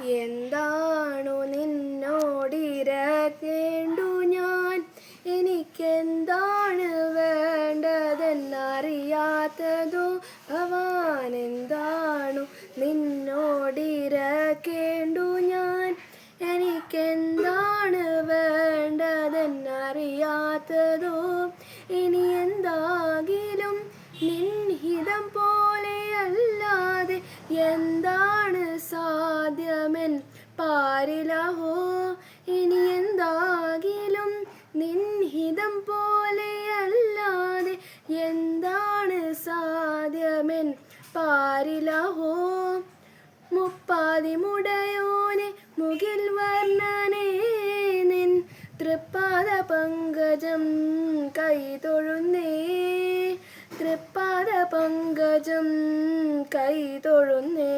എന്താണു നിന്നോടിരക്കേണ്ടു ഞാൻ, എനിക്കെന്താണ് വേണ്ടതെന്നറിയാത്തതോ ഭവാൻ. എന്താണു നിന്നോടിരക്കേണ്ടു ഞാൻ, എനിക്കെന്താണ് വേണ്ടതെന്നറിയാത്തതോ. ഇനി എന്താകിലും നിൻഹിതം പോലെയല്ലാതെ എന്താണ് സാധ്യമെൻ പാരിലഹോ. ഇനി എന്താകിലും നിൻഹിതം പോലെയല്ലാതെ എന്താണ് സാധ്യമെൻ പാരിലഹോ. മുപ്പാതിമുടയോനെ മുകിൽ വർണ്ണനേ, നിൻ തൃപ്പാദ പങ്കജം കൈതൊഴുന്നേ. തൃപ്പാദ പങ്കജം കൈതൊഴുന്നേ.